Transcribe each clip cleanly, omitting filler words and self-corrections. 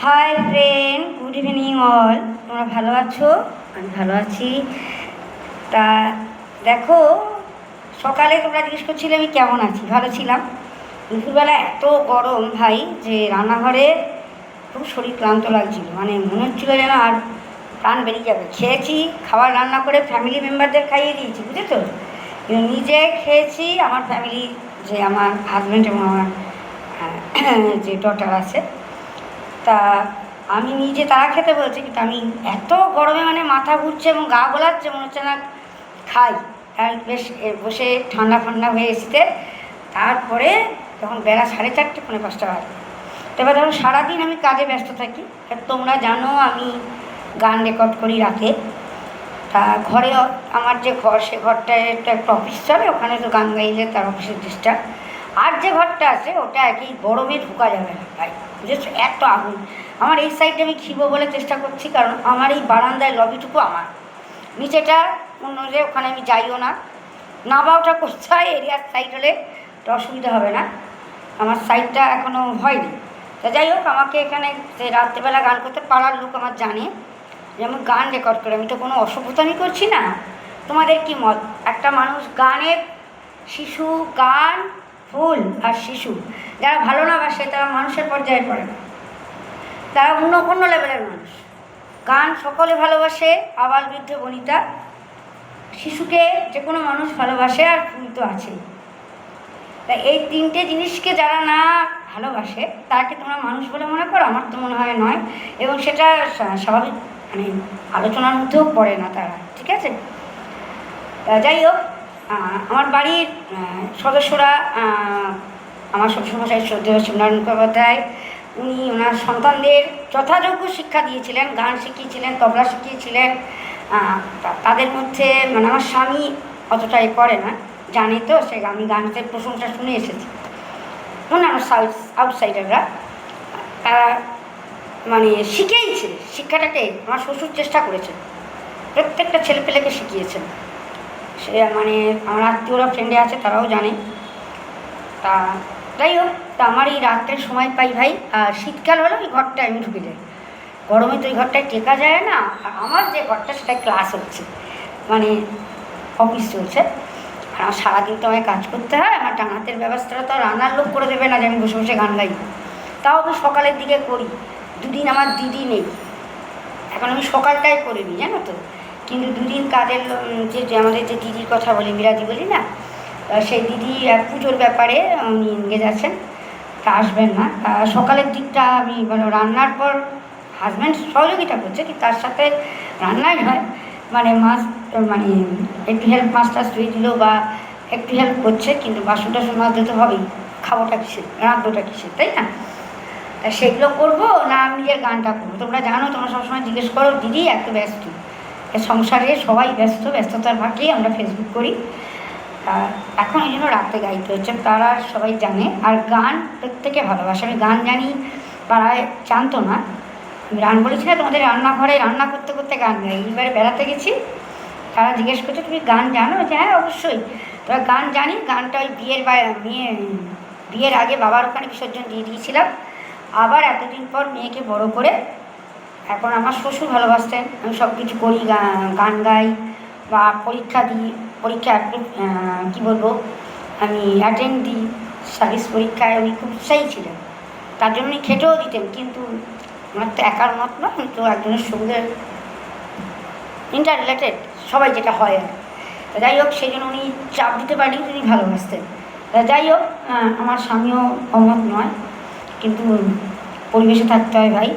Hi friend, good evening all. তোমরা ভালো আছো? আমি ভালো আছি। তা দেখো, সকালে তোমরা জিজ্ঞেস করছিলে আমি কেমন আছি। ভালো ছিলাম। দুপুরবেলা এত গরম ভাই যে রান্নাঘরে খুব শরীর ক্লান্ত লাগছিল, মানে মনে হচ্ছিলো যেন আর প্রাণ বেরিয়ে যাবে। খেয়েছি, খাবার রান্না করে ফ্যামিলি মেম্বারদের খাইয়ে দিয়েছি, বুঝেছো। কিন্তু নিজে খেয়েছি, আমার ফ্যামিলি, যে আমার হাজব্যান্ড এবং আমার যে ডটার আছে, তা আমি নিজে তারা খেতে বলছি, কিন্তু আমি এত গরমে মানে মাথা ঘুরছে এবং গা গোলাচ্ছে, মনে হচ্ছে না খাই। আর বেশ বসে ঠান্ডা ঠান্ডা হয়ে এসেছে। তারপরে তখন বেলা 4:30 5:30 বাজে। তবে ধরো সারাদিন আমি কাজে ব্যস্ত থাকি। আর তোমরা জানো আমি গান রেকর্ড করি রাতে। তা ঘরে আমার যে ঘর, সে ঘরটায় একটা অফিস চলে, ওখানে তো গান গাইলে তার অফিসের ডিস্টার্ব। আর যে ঘরটা আছে ওটা একই গরমে ঢোকা যাবে না ভাই, বুঝেছো, এত আগুন। আমার এই সাইডে আমি খিবো বলে চেষ্টা করছি, কারণ আমার এই বারান্দায় লবিটুকু আমার, নিচেটা অন্য, যে ওখানে আমি যাইও না। নাবাওটা করতে হয়, এরিয়ার সাইড হলে তো অসুবিধা হবে না। আমার সাইডটা এখনও হয়নি। তা যাই হোক, আমাকে এখানে যে রাত্রেবেলা গান করতে পারার লোক আমার জানে যে আমি গান রেকর্ড করি। আমি তো কোনো অসভ্যতামি করছি না। তোমাদের কি মত? একটা মানুষ গানের শিশু, গান ফুল আর শিশু, যারা ভালো না বাসে তারা মানুষের পর্যায়ে পড়ে না, তারা অন্য অন্য লেভেলের মানুষ। গান সকলে ভালোবাসে, আবাল বৃদ্ধ বনিতা। শিশুকে যে কোনো মানুষ ভালোবাসে, আর ফুল তো আছেই। তা এই তিনটে জিনিসকে যারা না ভালোবাসে তাকে তোমরা মানুষ বলে মনে করো? আমার তো মনে হয় নয়, এবং সেটা স্বাভাবিক, মানে আলোচনার মধ্যেও পড়ে না তারা, ঠিক আছে। তা যাই হোক, আমার বাড়ির সদস্যরা, আমার শ্বশুরমশাই শ্রদ্ধেয় শিবনারায়ণ মুখোপাধ্যায়, উনি ওনার সন্তানদের যথাযোগ্য শিক্ষা দিয়েছিলেন, গান শিখিয়েছিলেন, তবলা শিখিয়েছিলেন। তাদের মধ্যে মানে আমার স্বামী অতটা এ করে না, জানে তো, সে আমি গানের প্রশংসা শুনে এসেছি। মনে আমার আউটসাইডাররা তারা মানে শিখেইছে, শিক্ষাটাকে আমার শ্বশুর চেষ্টা করেছেন, প্রত্যেকটা ছেলেপেলেকে শিখিয়েছেন। সে মানে আমার আত্মীয়রা, ফ্রেন্ডে আছে, তারাও জানে। তা যাই হোক, তা আমার এই রাত্রের সময় পাই ভাই, আর শীতকাল হলে ওই ঘরটায় আমি ঢুকে যাই। গরমে তো ওই ঘরটায় টেকা যায় না। আর আমার যে ঘরটা, সেটাই ক্লাস হচ্ছে, মানে অফিস চলছে। আর আমার সারাদিন তো আমায় কাজ করতে হয়। আমার ডান হাতের ব্যবস্থাটা তো রান্নার লোক করে দেবে না যে আমি বসে বসে গান গাই। তাও আমি সকালের দিকে করি। দুদিন আমার দিদি নেই, এখন আমি সকালটাই করে নিই, জানো তো। কিন্তু দুদিন কাজের যে আমাদের যে দিদির কথা বলি, বিরাজি বলি না, সেই দিদি পুজোর ব্যাপারে উনি এনগেজ আছেন, তা আসবেন না। সকালের দিকটা আমি মানে রান্নার পর হাজব্যান্ড সহযোগিতা করছে, কিন্তু তার সাথে রান্নাই হয়, মানে মাছ, মানে একটু হেল্প, মাছ টাছ ধুয়ে দিল বা একটু হেল্প করছে, কিন্তু বাসন টাসন মাছ দিতে হবেই। খাবোটা কিসে, রাঁধবোটা কিসে, তাই না? তা সেগুলো করবো না আমি নিজের গানটা করবো? তোমরা জানো, তোমরা সবসময় জিজ্ঞেস করো দিদি এত ব্যস্ত। সংসারে সবাই ব্যস্ত, ব্যস্ততার ভাগেই আমরা ফেসবুক করি। এখন এই জন্য রাতে গাইতে হচ্ছে, তারা সবাই জানে। আর গান প্রত্যেকে ভালোবাসে। আমি গান জানি, পাড়ায় জানতো না। আমি বলেছি না তোমাদের, রান্নাঘরে রান্না করতে করতে গান গাই। এইবারে বেড়াতে গেছি, তারা জিজ্ঞেস করছে তুমি গান জানো? যে হ্যাঁ অবশ্যই। তবে গান জানি। গানটা ওই বিয়ের আগে বাবার ওখানে বিসর্জন দিয়ে দিয়েছিলাম। আবার এতদিন পর মেয়েকে বড় করে এখন আমার শ্বশুর ভালোবাসতেন, আমি সব কিছু করি, গান গাই বা পরীক্ষা দিই। পরীক্ষা কী বলবো, আমি অ্যাটেন্ড দিই সার্ভিস পরীক্ষায়। উনি খুব উৎসাহী ছিলেন, তার জন্য উনি খেটেও দিতেন। কিন্তু আমার তো একার মত নয়, আমি তো একজনের সঙ্গে ইন্টার রিলেটেড, সবাই যেটা হয় আর। যাই হোক, সেই জন্য উনি চাপ দিতে পারি, উনি ভালোবাসতেন। যাই হোক, আমার স্বামীও অমত নয়, কিন্তু পরিবেশে থাকতে হয় ভাই।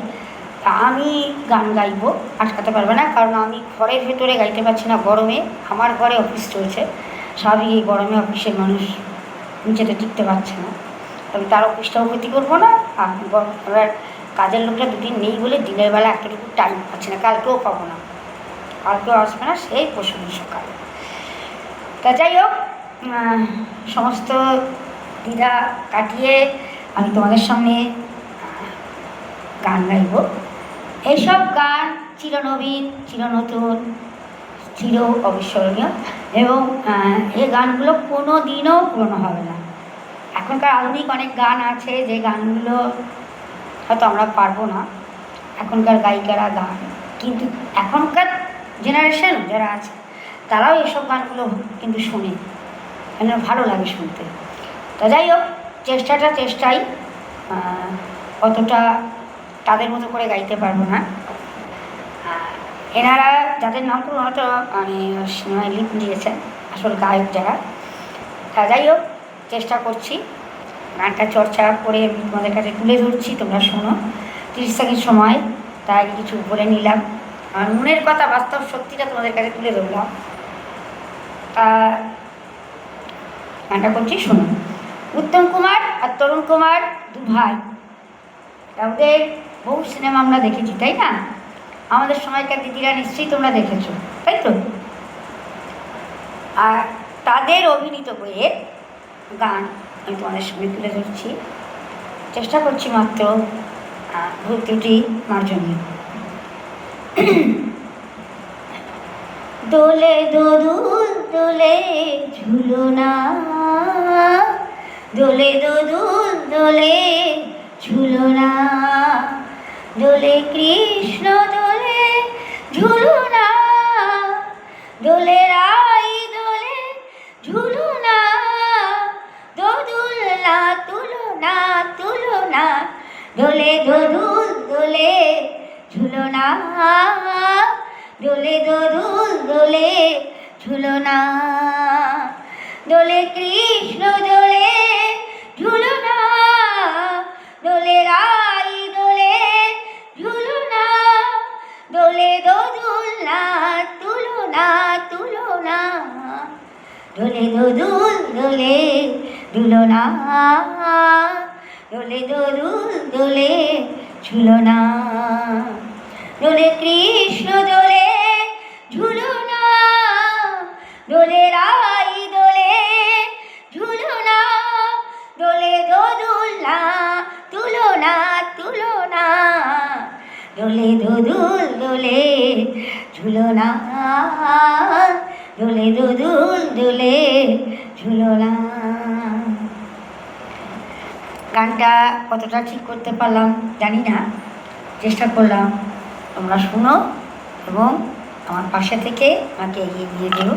তা আমি গান গাইবো, আটকাতে পারবে না, কারণ আমি ঘরের ভেতরে গাইতে পারছি না গরমে। আমার ঘরে অফিস চলছে, স্বাভাবিক এই গরমে অফিসের মানুষ নিচেতে টিকতে পারছে না। আমি তার অফিসটাও ক্ষতি করবো না। আর এবার কাজের লোকটা দুদিন নেই বলে দিনের বেলা এতটুকু টাইম পাচ্ছি না, কালকেও পাবো না, কালকেও আসবে না, সেই পরশুদিন সকাল। তা যাই হোক, সমস্ত দ্বিধা কাটিয়ে আমি তোমাদের সামনে গান গাইব। এইসব গান চিরনবীন, চিরনতুন, চির অবিস্মরণীয়, এবং এই গানগুলো কোনো দিনও পুরনো হবে না। এখনকার আধুনিক অনেক গান আছে, যে গানগুলো হয়তো আমরা পারবো না, এখনকার গায়িকারা গান, কিন্তু এখনকার জেনারেশন যারা আছে তারাও এসব গানগুলো কিন্তু শোনে, কেন ভালো লাগে শুনতে। তা যাই হোক, চেষ্টাই, অতটা তাদের মতো করে গাইতে পারবো না। এনারা যাদের নাম করে ওনারা তো মানে সিনেমায় লিপ দিয়েছেন, আসল গায়ক যারা। তা যাই হোক, চেষ্টা করছি, গানটা চর্চা করে আমি তোমাদের কাছে তুলে ধরছি, তোমরা শোনো। 30 সেকেন্ড সময়, তার আগে কিছু বলে নিলাম, আমার মনের কথা, বাস্তব সত্যিটা তোমাদের কাছে তুলে ধরলাম। গানটা করছি, শোনো। উত্তম কুমার আর তরুণ কুমার দু ভাই, ওদের বহু সিনেমা আমরা দেখেছি, তাই না? আমাদের সময়কার দিদিরা নিশ্চয়ই তোমরা দেখেছো, তাই তো? আর তাদের অভিনীত বইয়ের গান আমি তোমাদের সামনে তুলে ধরছি, চেষ্টা করছি মাত্র ভুল ত্রুটি মার্জনীয়। দোলে দোদুল দোলে ঝুলনা, দোলে দোদুল দোলে ঝুলনা, দোলে কৃষ্ণ দোলে ঝুলনা, দোলে রাই দোলে ঝুলনা, দোদুলনা তুলনা তুলনা, দোলে দোদুল দোলে ঝুলনা, দোলে দোদুল দোলে ঝুলনা, দোলে কৃষ্ণ দোলে ঝুলনা, দোলে রাই দোলে ঝুলনা, দোলে দোদুলনা তুলনা তুলনা, দোলে দোদুল দোলে দুলনা, দোলে দোদুল দোলে ঝুলনা, দোলে কৃষ্ণ দোলে ঝুলনা, দোলে রাই দোলে ঝুলনা, দোলে দোদুলনা তুলনা তুলনা, দোলে দোদুল দোলে ঝুলনা, দোলে দোদুল দোলে ঝুলনা। গানটা কতটা ঠিক করতে পারলাম জানি না, চেষ্টা করলাম। তোমরা শুনো এবং আমার পাশে থেকে আমাকে এগিয়ে নিয়ে যেও।